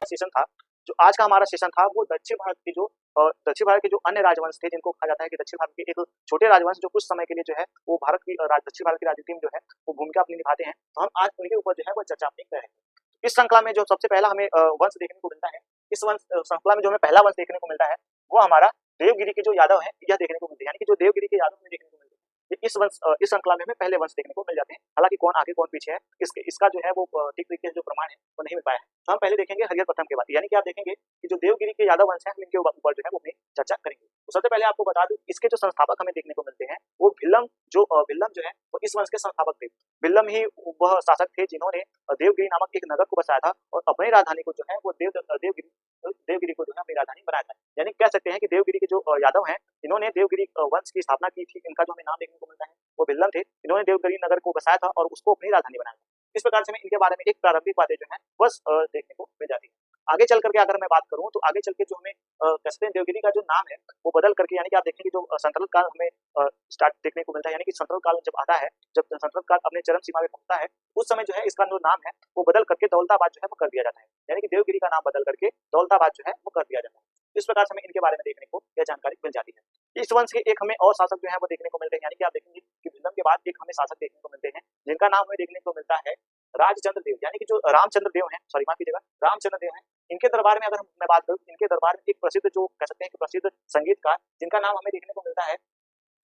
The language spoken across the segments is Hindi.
सेशन था, जो आज का हमारा सेशन था, वो दक्षिण भारत के जो अन्य राजवंश थे, जिनको कहा जाता है कि दक्षिण भारत के एक छोटे राजवंश जो कुछ समय के लिए जो है वो भारत की दक्षिण भारत की राजनीति में जो है वो भूमिका अपनी निभाते हैं, तो हम आज उनके ऊपर जो है वो चर्चा अपनी करेंगे। इस श्रृंखला में जो सबसे पहला हमें वंश देखने को मिलता है, इस वंश श्रृंखला में जो हमें पहला वंश देखने को मिलता है वो हमारा देवगिरी के जो यादव है यह देखने को मिलते हैं, यानी कि जो देवगिरी के यादव हमें देखने को मिलते हैं, इस श्रृंखला में हमें पहले वंश देखने को मिल जाते हैं। हालांकि कौन आगे कौन पीछे है इसका जो है वो ठीक तरीके से जो प्रमाण है वो नहीं मिल पाया है। तो हम पहले देखेंगे हरिहर प्रथम के बाद, यानी कि आप देखेंगे कि जो देवगिरी के यादव वंश है हम इनके ऊपर जो है वो अपनी चर्चा करेंगे। तो सबसे पहले आपको बता दूं, इसके जो संस्थापक हमें देखने को मिलते हैं वो भिल्लम जो है वो इस वंश के संस्थापक थे। भिल्लम ही वह शासक थे जिन्होंने देवगिरी नामक एक नगर को बसाया था और अपनी राजधानी को जो है वो देवगिरी को जो है अपनी राजधानी बनाया था। यानी कह सकते हैं कि देवगिरी के जो यादव हैं इन्होंने देवगिरी वंश की स्थापना की थी। इनका जो हमें नाम देखने को मिलता है वो भिल्लम थे, इन्होंने देवगिरी नगर को बसाया था और उसको अपनी राजधानी बनाया था। इस प्रकार से हमें इनके बारे में एक प्रारंभिक बातें जो है बस देखने को मिल जाती है। आगे चल करके अगर मैं बात करूं तो आगे चल के जो हमें कहते हैं देवगिरी का जो नाम है वो बदल करके, यानी कि आप देखेंगे जो संतुलन काल हमें स्टार्ट देखने को मिलता है, यानी कि संतुलन काल जब आता है, जब संतुलन काल अपने चरम सीमा में पहुंचता है, उस समय जो है इसका जो नाम है वो बदल करके दौलताबाद जो है वो कर दिया जाता है, यानी कि देवगिरी का नाम बदल करके दौलताबाद जो है वो कर दिया जाता है। इस प्रकार से हमें इनके बारे में देखने को यह जानकारी मिल जाती है। इस वंश के एक हमें और शासक जो है वो देखने को मिलते हैं, यानी कि आप देखेंगे कि भिल्लम के बाद एक हमें शासक देखने को मिलते हैं जिनका नाम हमें देखने को मिलता है राजचंद्र देव, यानी कि जो रामचंद्र देव हैं, सॉरी माफ कीजिएगा, रामचंद्र देव हैं। इनके दरबार में अगर मैं बात करूं, इनके दरबार में एक प्रसिद्ध जो कह सकते हैं कि प्रसिद्ध संगीतकार जिनका नाम हमें देखने को मिलता है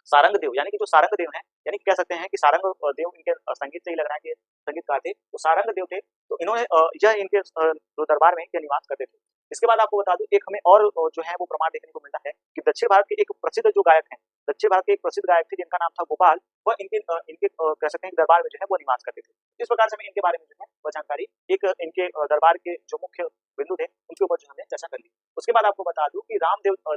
सारंग देव, यानी कि जो सारंग देव हैं, यानी कि कह सकते हैं कि सारंग देव इनके संगीत से ही लग रहा है कि संगीतकार थे, तो सारंग देव थे, तो इन्होंने यह इनके जो दरबार में निवास करते थे। इसके बाद आपको बता दूं एक हमें और जो है वो प्रमाण देखने को मिलता है कि दक्षिण भारत के एक प्रसिद्ध जो गायक हैं, दक्षिण भारत के एक प्रसिद्ध गायक थे जिनका नाम था गोपाल, वह इनके कह सकते हैं दरबार में जो है वो निवास करते थे। इस प्रकार से हमें इनके बारे में जो है वह जानकारी एक इनके दरबार के जो मुख्य बिंदु थे उनके ऊपर जो हमने चर्चा कर ली। उसके बाद आपको बता दूं कि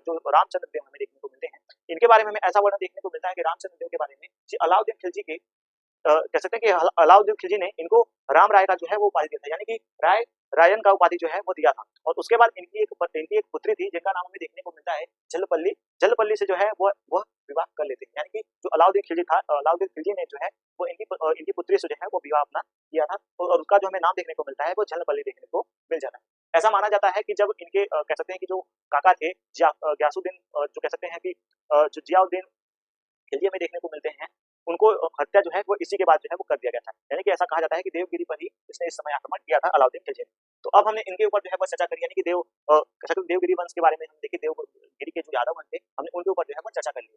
जो रामचंद्र देव हमें देखने को मिलते हैं, इनके बारे में हमें ऐसा वर्णन देखने को मिलता है कि रामचंद्र देव के बारे में अलाउद्दीन खिलजी के कह सकते हैं कि अलाउद्दीन खिलजी ने इनको राम राय का जो है वो उपाधि दिया था, यानी कि रायन का उपाधि जो है वो दिया था। और उसके बाद इनकी एक पुत्री थी जिनका नाम हमें देखने को मिलता है जलपल्ली से जो है वह विवाह कर लेते हैं, यानी कि जो अलाउद्दीन खिलजी ने जो है वो इनकी पुत्री से जो है वो विवाह अपना किया था और उसका जो हमें नाम देखने को मिलता है वो जलपल्ली देखने को मिल जाता है। ऐसा माना जाता है कि जब इनके कह सकते हैं कि जो काका थे गयासुद्दीन, जो कह सकते हैं कि जो जियाउद्दीन खिलजी हमें देखने को मिलते हैं, उनको हत्या जो है वो इसी के बाद जो है वो कर दिया गया था, यानी कि ऐसा कहा जाता है कि देवगिरी पर ही इसने इस समय आक्रमण किया था अलाउद्दीन खिलजी ने। तो अब हमने इनके ऊपर जो है वो चर्चा करी, यानी कि देवगिरी वंश के बारे में हम देखिए, देवगिरी के जो यादव वंश थे हमने उनके ऊपर जो है वो चर्चा कर ली।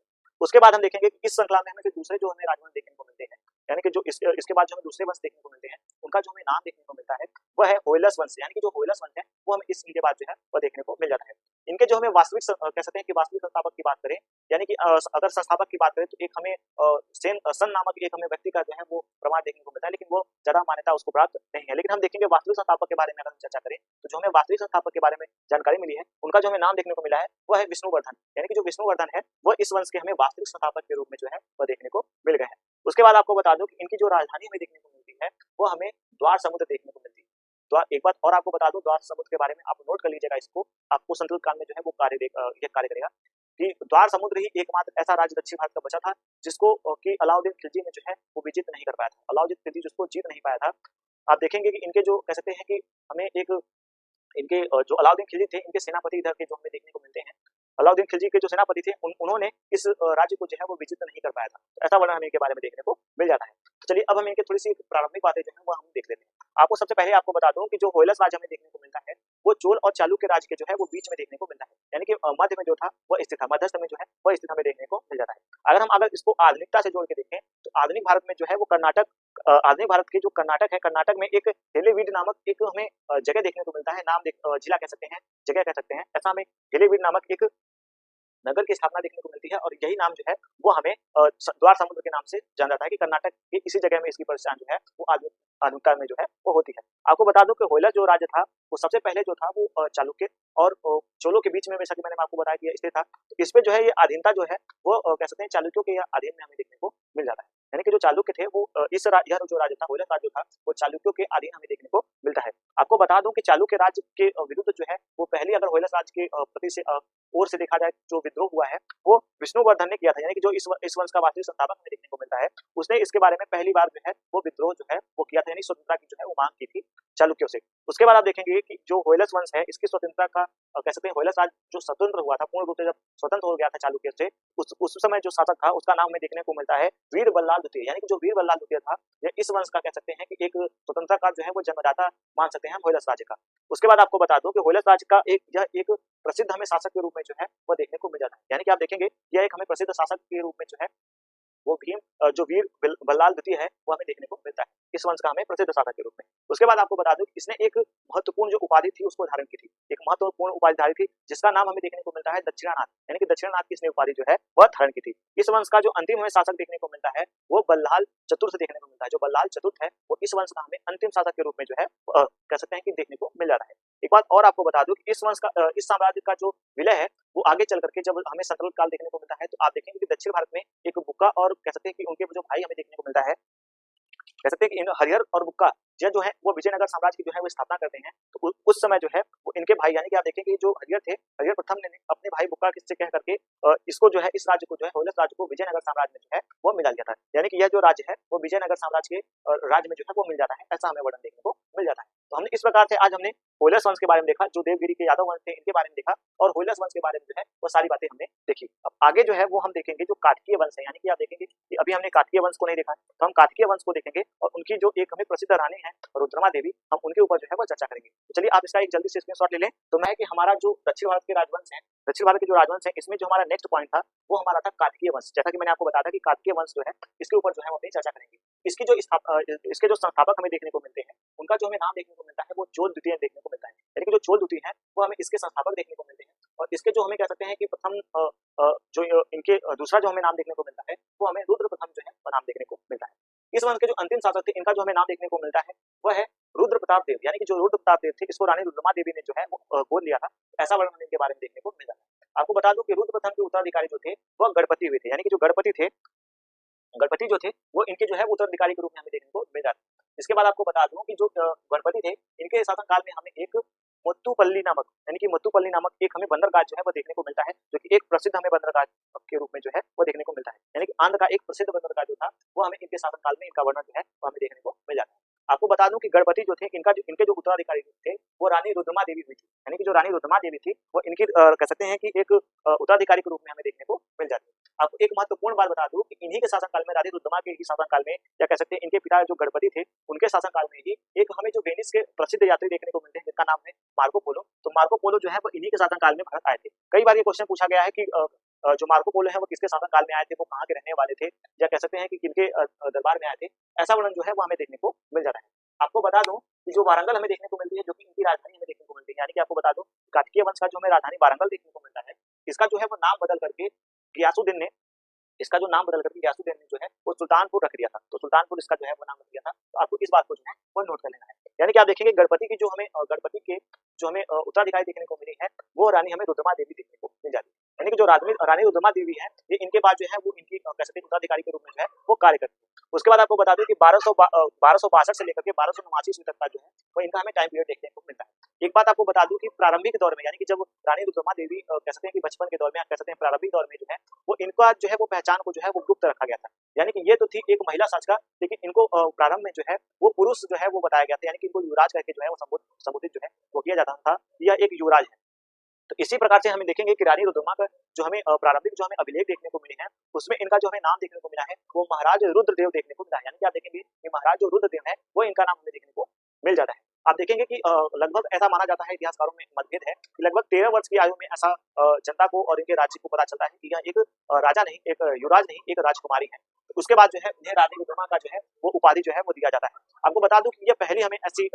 उसके बाद हम देखेंगे कि इस श्रृंखला में हमें जो दूसरे जो हमें राजवंश देखने को मिलते हैं, यानी कि जो इसके बाद जो हमें दूसरे वंश देखने को मिलते हैं, उनका जो हमें नाम देखने को मिलता है वह है होयलस वंश, यानी कि जो होयलस वंश है वो हमें इनके बाद जो है वह देखने को मिल जाता है। इनके जो हमें वास्तविक कह सकते हैं कि वास्तविक संस्थापक की बात करें, यानी कि अगर संस्थापक की बात करें तो एक हमें सन नामक एक हमें व्यक्ति का जो है वो प्रमाण देखने को मिलता है, लेकिन वो ज्यादा मान्यता उसको प्राप्त नहीं है। लेकिन हम देखेंगे वास्तविक संस्थापक के बारे में अगर हम चर्चा करें तो जो हमें वास्तविक संस्थापक के बारे में जानकारी मिली है, उनका जो हमें नाम देखने को मिला है वह है विष्णुवर्धन, यानी कि जो विष्णुवर्धन है वह इस वंश के हमें वास्तविक संस्थापक के रूप में जो है वह देखने को मिल गए हैं। उसके बाद आपको बता दूं कि इनकी जो राजधानी हमें देखने को मिलती है वो हमें द्वार समुद्र देखने को मिलती है। एक बात और आपको बता दूं, द्वार समुद्र के बारे में आप नोट कर लीजिएगा, इसको आपको संतुलित काल में जो है वो कार्य करेगा कि द्वार समुद्र ही एकमात्र ऐसा राज्य दक्षिण भारत का बचा था जिसको कि अलाउद्दीन खिलजी ने जो है वो विजित नहीं कर पाया था, अलाउद्दीन खिलजी जिसको जीत नहीं पाया था। आप देखेंगे कि इनके जो कह सकते हैं कि हमें एक इनके जो अलाउद्दीन खिलजी थे इनके सेनापति इधर के जो हमें देखने को मिलते हैं, अलाउद्दीन खिलजी के जो सेनापति थे उन्होंने इस राज्य को जो है वो विजित नहीं कर पाया था। तो ऐसा वर्णन हमें इनके बारे में देखने को मिल जाता है। तो चलिए अब हम इनके थोड़ी सी प्रारंभिक बातें जो है वो हम देख लेते हैं। आपको सबसे पहले आपको बता दूं कि जो होयलस राज्य हमें देखने को मिलता है वो चोल और चालुक्य राज्य के जो है वो बीच में देखने को मिलता है, यानी कि मध्य में जो था वह स्थित था, मध्यस्थ में जो है वह स्थित हमें देखने को मिल जाता है। अगर इसको आधुनिकता से जोड़ के देखें तो आधुनिक भारत में जो है वो आधुनिक भारत के जो कर्नाटक है, कर्नाटक में एक हेलेवीड नामक एक हमें जगह देखने को मिलता है, जिला कह सकते हैं, जगह कह सकते हैं, ऐसा हमें हेलेवीड नामक एक नगर की स्थापना देखने को मिलती है और यही नाम जो है वो हमें द्वार समुद्र के नाम से जाना जाता है कि कर्नाटक के इसी जगह में इसकी पहचान जो है वो आधुनिकता में जो है वो होती है। आपको बता दूं कि होयलस जो राज्य था वो सबसे पहले जो था वो चालुक्य और चोलों के बीच में, जैसा कि मैंने आपको बताया कि स्थित था, तो इस पे जो है ये अधीनता जो है वो कह सकते हैं चालुक्यों के अधीन में हमें देखने को मिल जाता है, यानी कि जो चालुक्य थे वो यह जो राज्य था होयलस राज्य था वो चालुक्यों के अधीन हमें देखने को मिलता है। आपको बता दूं कि चालुक्य राज्य के विरुद्ध जो है वो पहली अगर होयलस राज्य के प्रति से ओर से देखा जाए जो विद्रोह हुआ है वो विष्णुवर्धन ने किया था, यानी कि जो इस वंश का वास्तविक संस्थापक हमें देखने को मिलता है, उसने इसके बारे में पहली बार जो है वो विद्रोह जो है वो किया था, यानी स्वतंत्रता की जो है वो मांग की थी चालुक्यों से। उसके बाद आप देखेंगे कि जो होयलस वंश है इसकी स्वतंत्रता का कह सकते हैं होयलस राज जो स्वतंत्र हुआ था, पूर्ण रूप से जब स्वतंत्र हो गया था चालुक्य से, उस समय जो शासक था उसका नाम हमें देखने को मिलता है वीर बल्लाल द्वितीय, यानी कि जो वीर बल्लाल द्वितीय था ये इस वंश का कह सकते हैं कि एक स्वतंत्रता का जो है वो जन्मदाता मान सकते हैं हम होयलस राज्य का। उसके बाद आपको बता दूं कि होयलस राज्य का एक प्रसिद्ध हमें शासक के रूप में जो है वो देखने को मिल जाता है, यानी कि आप देखेंगे यह एक हमें प्रसिद्ध शासक के रूप में जो है वो भीम जो वीर बल्लाल द्वितीय है वो हमें देखने को मिलता है इस वंश का हमें प्रसिद्ध शासक के रूप में। उसके बाद आपको बता दूं कि इसने एक महत्वपूर्ण जो उपाधि थी उसको धारण की थी, एक महत्वपूर्ण उपाधि धारी थी जिसका नाम हमें देखने को मिलता है दक्षिणानाथ, यानी कि दक्षिणानाथ की इसने उपाधि जो है वह धारण की थी। इस वंश का जो अंतिम हमें शासक देखने को मिलता है वो बल्लाल चतुर्थ देखने को मिलता है, जो बल्लाल चतुर्थ है वो इस वंश का हमें अंतिम शासक के रूप में जो है कह सकते हैं कि देखने को मिल जाता है। एक बात और आपको बता दूं कि इस वंश का इस साम्राज्य का जो विलय है वो आगे चल करके जब हमें संतुलन काल देखने को मिलता है तो आप देखेंगे कि दक्षिण भारत में एक बुक्का और कह सकते हैं कि उनके जो भाई हमें देखने को मिलता है, कह सकते हैं कि इन हरिहर और बुक्का जो है वो विजयनगर साम्राज्य की जो है वो स्थापना करते हैं। तो उस समय जो है वो इनके भाई यानी कि आप देखेंगे जो हरिहर थे, हरिहर प्रथम ने अपने भाई बुक्का से कह करके इसको जो है इस राज्य को जो है होयलस राज्य को विजयनगर साम्राज्य में जो है वो मिला दिया था, यानी कि यह जो राज्य है वो विजयनगर साम्राज्य के राज्य में जो है वो मिल जाता है, ऐसा हमें वर्णन देखने को मिल जाता है। तो हमने इस प्रकार से आज हमने होयलस वंश के बारे में देखा, जो देवगिरी के यादव वंश थे इनके बारे में देखा, और होयलस वंश के बारे में जो है वो सारी बातें हमने देखी। अब आगे जो है वो हम देखेंगे जो काकतीय वंश है, यानी कि आप देखेंगे कि अभी हमने काकतीय वंश को नहीं देखा तो हम काकतीय वंश को देखेंगे और उनकी जो एक हमें प्रसिद्ध रानी है रुद्रमा देवी, हम उनके ऊपर जो है वो चर्चा करेंगे। तो चलिए आप इसका एक जल्दी से स्क्रीनशॉट ले लें। तो मैं कि हमारा जो दक्षिण भारत के राजवंश है, दक्षिण भारत के जो राजवंश है इसमें जो हमारा नेक्स्ट पॉइंट था वो हमारा था काकतीय वंश। जैसा कि मैंने आपको बताया था कि काकतीय वंश जो है इसके ऊपर जो है हम अपनी चर्चा करेंगे। इसके जो संस्थापक हमें देखने को मिलते हैं उनका जो हमें नाम देखने को मिलता है वो चोल द्वितीय देखने को मिलता है, यानी कि जो चोल द्वितीय है वो हमें इसके संस्थापक देखने को मिलते हैं। और इसके जो हमें कह सकते हैं कि प्रथम जो इनके दूसरा जो हमें नाम देखने को मिलता है वो हमें रुद्र प्रथम जो है वो नाम देखने को मिलता है। इस वंश के जो अंतिम शासक थे इनका जो हमें नाम देखने को मिलता है वह है रुद्र प्रताप देव, यानी कि जो रुद्र प्रताप देव थे इसको रानी रुद्रमा देवी ने जो है वो गोद लिया था, ऐसा वर्णन इनके बारे में देखने को मिल जाता है। आपको बता दूं कि रुद्र प्रथम के उत्तराधिकारी जो थे वह गणपति हुए थे, यानी कि जो गणपति थे, गणपति जो थे वो इनके जो है उत्तराधिकारी के रूप में हमें देखने को मिल जाता है। इसके बाद आपको बता दूं कि जो गणपति थे इनके शासनकाल में हमें एक मुत्तुपल्ली नामक, यानी कि मुत्तुपल्ली नामक एक हमें बंदरगाह जो है वो देखने को मिलता है, जो कि एक प्रसिद्ध हमें बंदरगाह के रूप में जो है वो देखने को मिलता है, यानी कि आंध्र का एक प्रसिद्ध बंदरगाह जो था वो हमें इनके शासनकाल में इनका वर्णन जो है वो हमें देखने को मिल जाता है। आपको बता दूं कि गणपति जो थे इनके जो उत्तराधिकारी थे वो रानी रुद्रमा देवी हुई थी, यानी कि जो रानी रुद्रमा देवी थी वो इनकी कह सकते हैं कि एक उत्तराधिकारी के रूप में हमें देखने को मिल जाती है। आपको एक महत्वपूर्ण बात बता दूं कि इन्हीं के शासनकाल में, रानी रुद्रमा के ही शासनकाल में, या कह सकते हैं इनके पिता जो गणपति थे उनके शासनकाल में ही एक हमें जो वेनिस के प्रसिद्ध यात्री देखने को मिलते हैं जिनका नाम है मार्को पोलो। तो मार्को पोलो जो है वो इन्हीं के शासनकाल में भारत आए थे। कई बार ये क्वेश्चन पूछा गया है कि जो मार्को पोलो है वो किसके शासनकाल में आए थे, वो कहाँ के रहने वाले थे, या कह सकते हैं कि किनके दरबार में आए थे, ऐसा वर्णन जो है वो हमें देखने को मिल जाता है। आपको बता दूं कि जो वारंगल हमें देखने को मिलती है जो कि इनकी राजधानी हमें देखने को मिलती है, यानी कि आपको बता दूं काकतीय वंश का जो हमें राजधानी वारंगल देखने को मिलता है इसका जो है वो नाम बदल करके गियासुद्दीन ने, इसका जो नाम बदल करके गियासुद्दीन ने जो है वो सुल्तानपुर रख दिया था। तो सुल्तानपुर इसका जो है वो नाम रख दिया था। तो आपको इस बात को जो है वो नोट कर लेना है। यानी कि आप देखेंगे गणपति की जो हमें गणपति के जो हमें उत्तराधिकारी देखने को मिली है वो रानी हमें रुद्रमा देवी देखने को मिल जाती है, यानी कि जो रानी रुद्रमा देवी है ये इनके बाद जो है वो इनकी कह सकते हैं उत्तराधिकारी के रूप में जो है वो कार्य करती है। उसके बाद आपको बता दूं कि 1262 से लेकर के 1289 ईस्वी तक का जो है वो इनका हमें टाइम पीरियड देखने को मिलता है। एक बात आपको बता दूं कि प्रारंभिक दौर में, यानी कि जब रानी रुद्रमा देवी कह सकते हैं कि बचपन के दौर में, कह सकते हैं प्रारंभिक दौर में जो है वो इनका जो है वो पहचान को जो है वो गुप्त रखा गया था, यानी कि ये तो थी एक महिला शासका, लेकिन इनको प्रारंभ में जो है वो पुरुष जो है वो बताया गया था, यानी कि इनको युवराज करके जो है वो संबोधित जो है वो किया जाता था, यह एक युवराज है। तो इसी प्रकार से हमें देखेंगे कि रानी रुद्रमा का जो हमें प्रारंभिक जो हमें अभिलेख देखने को मिले हैं उसमें इनका जो हमें नाम देखने को मिला है वो महाराज रुद्रदेव देखने को मिला है, यानी कि आप देखेंगे कि महाराज जो रुद्रदेव है वो इनका नाम हमें देखने को मिल जाता है। आप देखेंगे कि लगभग ऐसा माना जाता है, इतिहासकारों में मतभेद है कि लगभग 13 वर्ष की आयु में ऐसा जनता को और इनके राज्य को पता चलता है कि यह एक राजा नहीं, एक युवराज नहीं, एक राजकुमारी है। तो उसके बाद जो है इन्हें रानी रुद्रमा का जो है वो उपाधि जो है वो दिया जाता है। आपको बता दूं कि यह पहली हमें ऐसी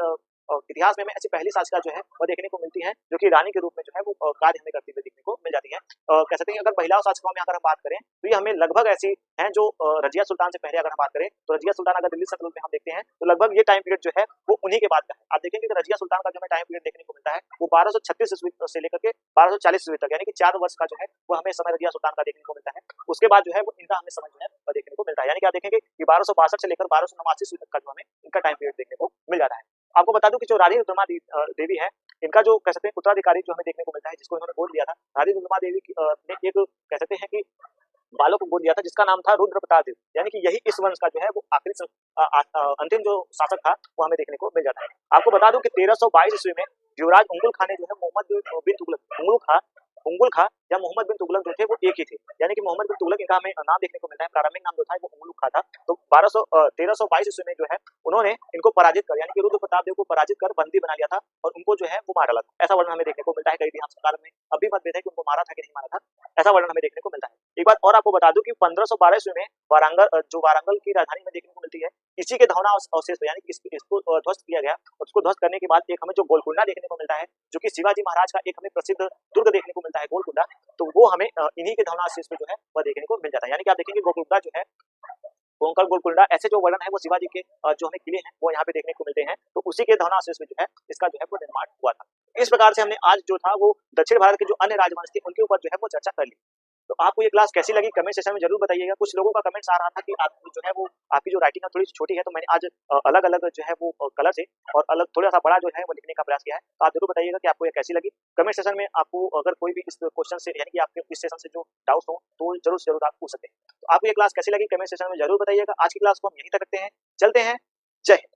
इतिहास में ऐसी पहली शासिका जो है वो देखने को मिलती है जो कि रानी के रूप में जो है वो कार्य हमें करती हुई देखने को मिल जाती है। कह सकते हैं अगर महिला शासिकाओं में अगर हम बात करें तो ये हमें लगभग ऐसी हैं जो रजिया सुल्तान से पहले अगर हम बात करें तो रजिया सुल्तान अगर दिल्ली सल्तनत में हम देखते हैं तो लगभग ये टाइम पीरियड जो है वो उन्हीं के बाद का है। आप देखेंगे कि रजिया सुल्तान का जो हमें टाइम पीरियड देखने को मिलता है वो 1236 ईस्वी से लेकर के 1240 ईस्वी तक, यानी कि 4 वर्ष का जो है वो हमें समय रजिया सुल्तान का देखने को मिलता है। उसके बाद जो है वो इनका हमें समय जो है वो देखने को मिलता है, यानी कि आप देखेंगे कि 1262 से लेकर 1289 ईस्वी तक का जो हमें इनका टाइम पीरियड देखने को मिल जाता है। आपको बता दूं कि जो रानी रुद्रमा देवी है इनका जो कह सकते हैं उत्तराधिकारी जो हमें देखने को मिलता है, जिसको इन्होंने गोद लिया था, रानी दुर्लमा देवी ने एक कह सकते हैं कि बालक को गोद लिया था जिसका नाम था रुद्र प्रताप देव, यानी कि यही इस वंश का जो है वो आखिरी अंतिम जो शासक था वो हमें देखने को मिल जाता है। आपको बता दूं कि 1322 ईस्वी में युवराज उंगुल खां ने जो है मोहम्मद बिन तुगलक उंगुल खां या मोहम्मद बिन तुगलक जो थे वो एक ही थे, यानी कि मोहम्मद बिन तुगलक इनका हमें नाम देखने को मिलता है, प्रारंभिक नाम जो था वो उंगुल खां था। तो 1322 ईस्वी में जो है उन्होंने इनको पराजित कर, यानी कि रुद्र प्रताप देव को पराजित कर बंदी बना लिया था और उनको जो है वो मार डाला था। ऐसा वर्णन हमें देखने को मिलता है कई इतिहासकार में, अभी मतभेद है कि उनको मारा था कि नहीं मारा था, ऐसा वर्णन हमें देखने को मिलता है। एक बात और आपको बता दूं कि 1512 ईस्वी में वारंगल की राजधानी में देखने को मिलती है, इसी के धौना अवशेष यानी कि इसको ध्वस्त किया गया, और उसको ध्वस्त करने के बाद एक हमें जो गोलकुंडा देखने को मिलता है, जो कि शिवाजी महाराज का एक हमें प्रसिद्ध दुर्ग देखने को मिलता है गोलकुंडा, तो वो हमें इन्हीं के धौना अवशेष पे जो है वह देखने को मिल जाता है। यानी कि आप देखेंगे गोलकुंडा जो है, गोंकल गोलकुंडा, ऐसे जो वर्णन है वो शिवाजी के जो हमें किले हैं वो यहाँ पे देखने को मिलते हैं, तो उसी के धौना अवशेष में जो है इसका जो है वो निर्माण हुआ था। इस प्रकार से हमने आज जो था वो दक्षिण भारत के जो अन्य राजवंश थे उनके ऊपर जो है वो चर्चा कर ली। तो आपको ये क्लास कैसी लगी कमेंट सेक्शन में जरूर बताइएगा। कुछ लोगों का कमेंट्स आ रहा था कि आप जो है वो आपकी जो राइटिंग है थोड़ी छोटी है, तो मैंने आज अलग अलग जो है वो कलर से और अलग थोड़ा सा बड़ा जो है वो लिखने का प्रयास किया है। तो आप जरूर बताइएगा कि आपको ये कैसी लगी। कमेंट सेक्शन में आपको अगर कोई भी इस क्वेश्चन से यानी कि आपके इस सेशन से जो डाउट्स हो तो जरूर आप पूछ सकते हैं। तो आपको ये क्लास कैसी लगी कमेंट सेक्शन में जरूर बताइएगा। आज की क्लास को हम यहीं तक रखते हैं, चलते हैं, जय हिंद।